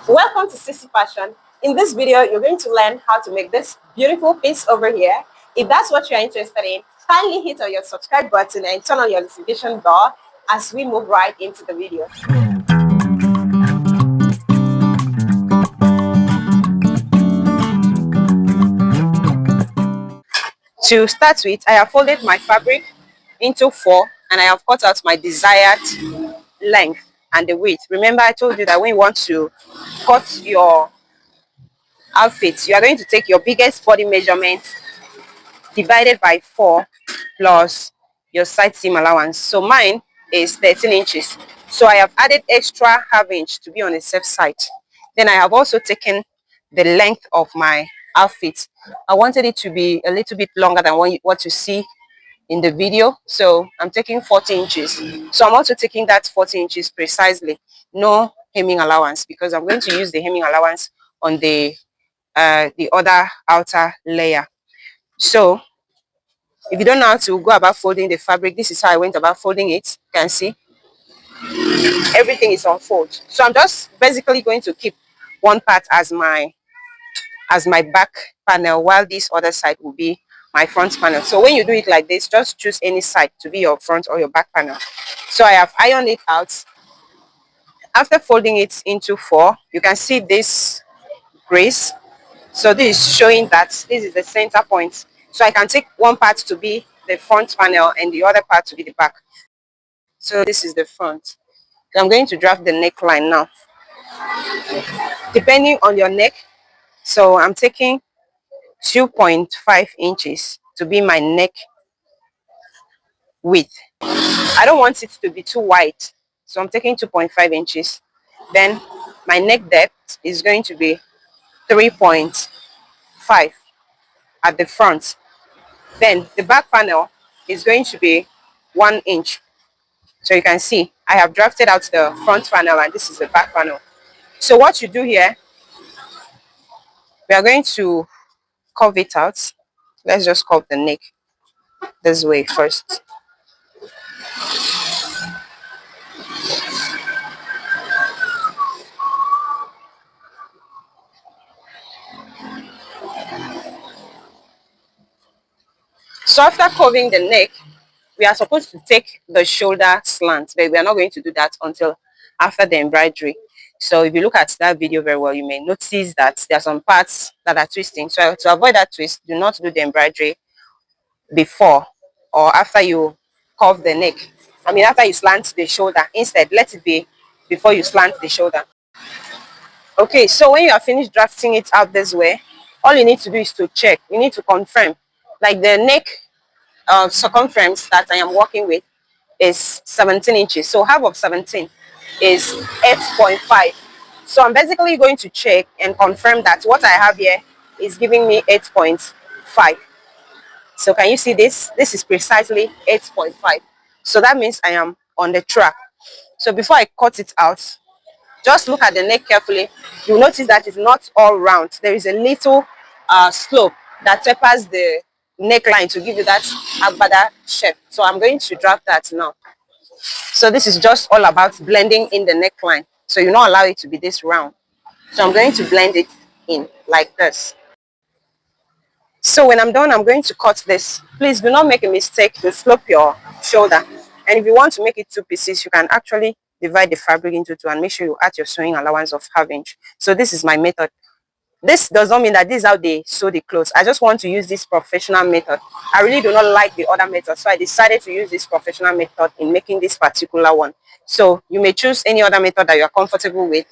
Welcome to CC Fashion. In this video, you're going to learn how to make this beautiful piece over here. If that's what you're interested in, kindly hit on your subscribe button and turn on your notification bell as we move right into the video. To start with, I have folded my fabric into 4 and I have cut out my desired length and the width. Remember, I told you that when you want to cut your outfit, you are going to take your biggest body measurement divided by 4 plus your side seam allowance. So mine is 13 inches. So I have added extra half inch to be on the safe side. Then I have also taken the length of my outfit. I wanted it to be a little bit longer than what you see in the video. So I'm taking 40 inches. So I'm also taking that 40 inches precisely. No hemming allowance because I'm going to use the hemming allowance on the other outer layer. So if you don't know how to go about folding the fabric, this is how I went about folding it. You can see everything is on fold. So I'm just basically going to keep one part as my back panel, while this other side will be my front panel. So when you do it like this, just choose any side to be your front or your back panel. So I have ironed it out. After folding it into 4, you can see this grace. So this is showing that this is the center point. So I can take one part to be the front panel and the other part to be the back. So this is the front. So I'm going to draft the neckline now. Depending on your neck, so I'm taking 2.5 inches to be my neck width. I don't want it to be too wide, so I'm taking 2.5 inches. Then my neck depth is going to be 3.5 at the front. Then the back panel is going to be 1 inch. So you can see I have drafted out the front panel and this is the back panel. So what you do here, we are going to curve it out. Let's just curve the neck this way first. So after curving the neck, we are supposed to take the shoulder slant, but we are not going to do that until after the embroidery. So if you look at that video very well, you may notice that there are some parts that are twisting. So to avoid that twist, do not do the embroidery before or after you curve the neck. I mean, after you slant the shoulder. Instead, let it be before you slant the shoulder. Okay, so when you are finished drafting it out this way, all you need to do is to check. You need to confirm. Like the neck circumference that I am working with is 17 inches. So half of 17 is 8.5. So I'm basically going to check and confirm that what I have here is giving me 8.5. So can you see this? This is precisely 8.5. So that means I am on the track. So before I cut it out, just look at the neck carefully. You'll notice that it's not all round. There is a little slope that tapers the neckline to give you that Agbada shape. So I'm going to draft that now. So this is just all about blending in the neckline. So you not allow it to be this round. So I'm going to blend it in like this. So when I'm done, I'm going to cut this. Please do not make a mistake to slope your shoulder. And if you want to make it 2 pieces, you can actually divide the fabric into 2 and make sure you add your sewing allowance of ½ inch. So this is my method. This does not mean that this is how they sew the clothes. I just want to use this professional method. I really do not like the other method, so I decided to use this professional method in making this particular one. So you may choose any other method that you are comfortable with.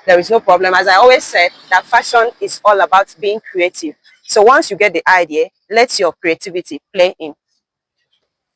There is no problem. As I always said, that fashion is all about being creative. So once you get the idea, let your creativity play in.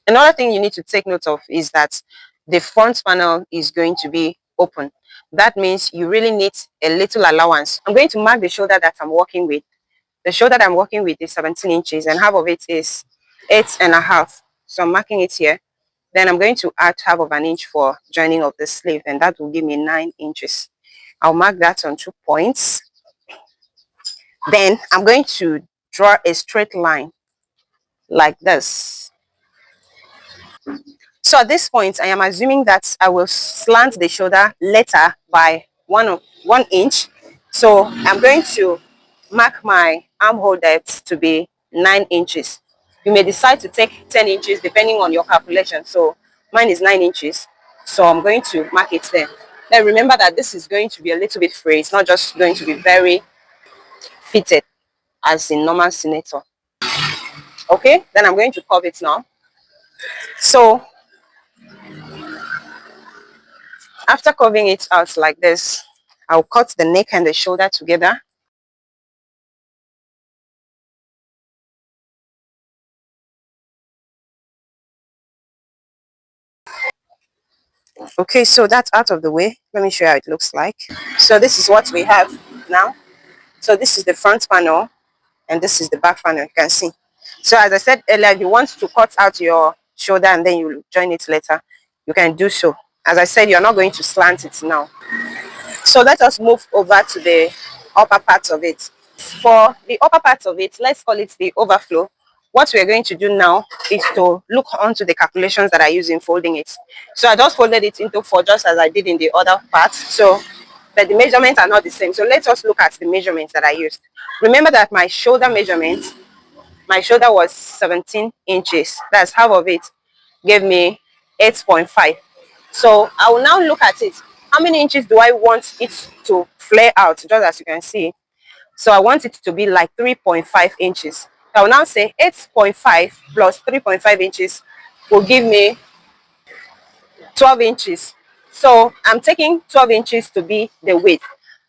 Another thing you need to take note of is that the front panel is going to be open. That means you really need a little allowance. I'm going to mark the shoulder that I'm working with. The shoulder that I'm working with is 17 inches and half of it is 8.5. So I'm marking it here. Then I'm going to add ½ of an inch for joining of the sleeve, and that will give me 9 inches. I'll mark that on 2 points. Then I'm going to draw a straight line like this. So at this point, I am assuming that I will slant the shoulder later by 1 inch. So I'm going to mark my armhole depth to be 9 inches. You may decide to take 10 inches depending on your calculation. So mine is 9 inches. So I'm going to mark it there. Then remember that this is going to be a little bit free. It's not just going to be very fitted as in normal senator. Okay, then I'm going to curve it now. So after curving it out like this, I'll cut the neck and the shoulder together. Okay, so that's out of the way. Let me show you how it looks like. So this is what we have now. So this is the front panel and this is the back panel, you can see. So as I said earlier, if you want to cut out your shoulder and then you join it later, you can do so. As I said, you're not going to slant it now. So let us move over to the upper part of it. For the upper part of it, let's call it the overflow. What we're going to do now is to look onto the calculations that I use in folding it. So I just folded it into 4 just as I did in the other part. So, but the measurements are not the same. So let us look at the measurements that I used. Remember that my shoulder measurement, my shoulder was 17 inches. That's half of it. Gave me 8.5. So I will now look at it. How many inches do I want it to flare out? Just as you can see. So I want it to be like 3.5 inches. I will now say 8.5 plus 3.5 inches will give me 12 inches. So I'm taking 12 inches to be the width.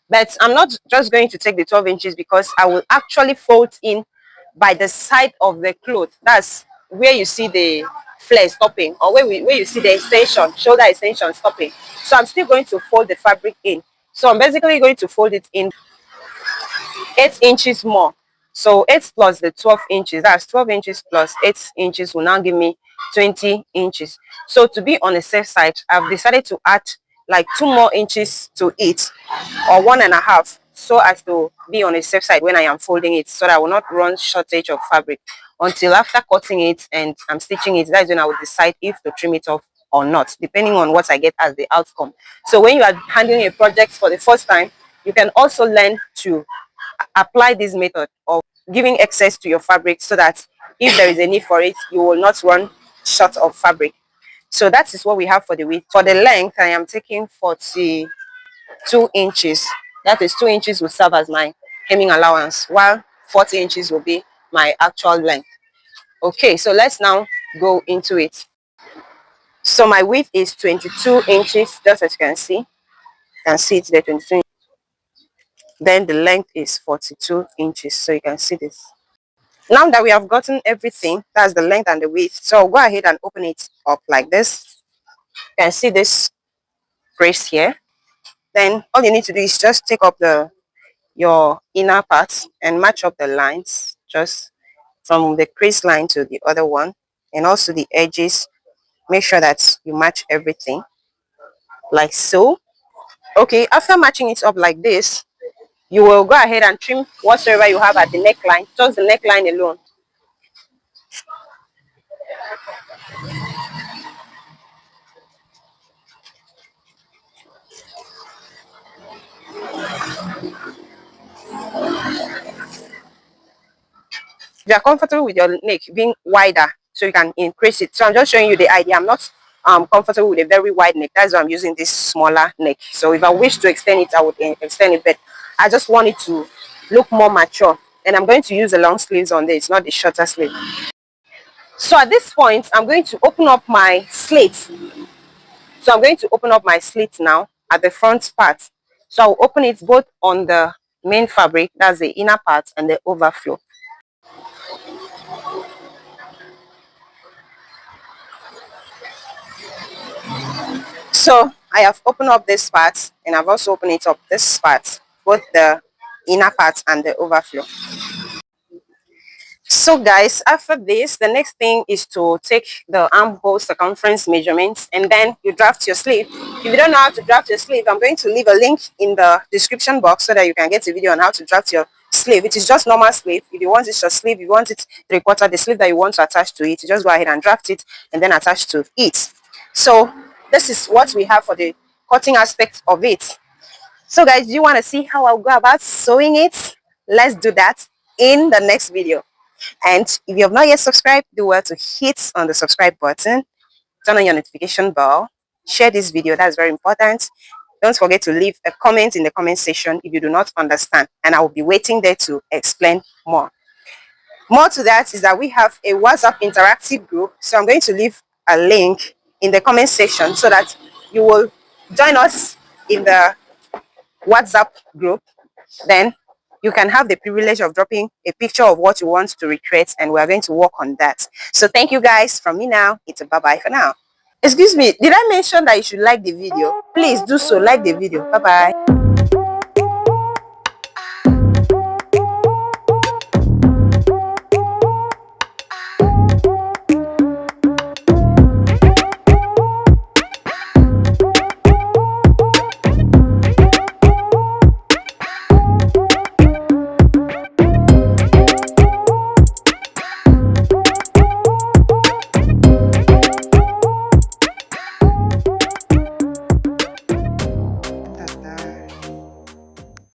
But I'm not just going to take the 12 inches because I will actually fold in by the side of the cloth. That's where you see the flare stopping, or where you see the extension, shoulder extension stopping. So I'm still going to fold the fabric in. So I'm basically going to fold it in 8 inches more. So 8 plus the 12 inches, that's 12 inches plus 8 inches will now give me 20 inches. So to be on the safe side, I've decided to add like 2 more inches to it, or 1.5, so as to be on the safe side when I am folding it, so that I will not run shortage of fabric until after cutting it and I'm stitching it. That's when I will decide if to trim it off or not, depending on what I get as the outcome. So when you are handling a project for the first time, you can also learn to apply this method of giving excess to your fabric, so that if there is a need for it, you will not run short of fabric. So that is what we have for the width. For the length, I am taking 42 inches. That is 2 inches will serve as my hemming allowance, while 40 inches will be my actual length. Okay, so let's now go into it. So my width is 22 inches, just as you can see. You can see it there, 22. Then the length is 42 inches. So you can see this. Now that we have gotten everything, that's the length and the width, so I'll go ahead and open it up like this. You can see this brace here. Then all you need to do is just take up your inner parts and match up the lines, just from the crease line to the other one, and also the edges. Make sure that you match everything like so. Okay, after matching it up like this, you will go ahead and trim whatsoever you have at the neckline, just the neckline alone. If you are comfortable with your neck being wider, so you can increase it. So I'm just showing you the idea. I'm not comfortable with a very wide neck. That's why I'm using this smaller neck. So if I wish to extend it, I would extend it, but I just want it to look more mature. And I'm going to use the long sleeves on this, not the shorter sleeve. So at this point, I'm going to open up my slit. So I'm going to open up my slit now at the front part. So I'll open it both on the main fabric, that's the inner part, and the overflow. So I have opened up this part, and I've also opened it up this part, both the inner part and the overflow. So guys, after this, the next thing is to take the armhole circumference measurements, and then you draft your sleeve. If you don't know how to draft your sleeve, I'm going to leave a link in the description box so that you can get a video on how to draft your sleeve. It is just normal sleeve. If you want it short sleeve, if you want it 3/4, the sleeve that you want to attach to it, you just go ahead and draft it and then attach to it. So this is what we have for the cutting aspect of it. So guys, do you want to see how I'll go about sewing it? Let's do that in the next video. And if you have not yet subscribed, do well to hit on the subscribe button, turn on your notification bell, share this video, that's very important. Don't forget to leave a comment in the comment section if you do not understand, and I will be waiting there to explain more. More to that is that we have a WhatsApp interactive group, so I'm going to leave a link in the comment section so that you will join us in the WhatsApp group. Then you can have the privilege of dropping a picture of what you want to recreate, and we're going to work on that. So thank you guys. From me now, it's a bye-bye for now. Excuse me, did I mention that you should like the video? Please do so, like the video. Bye-bye.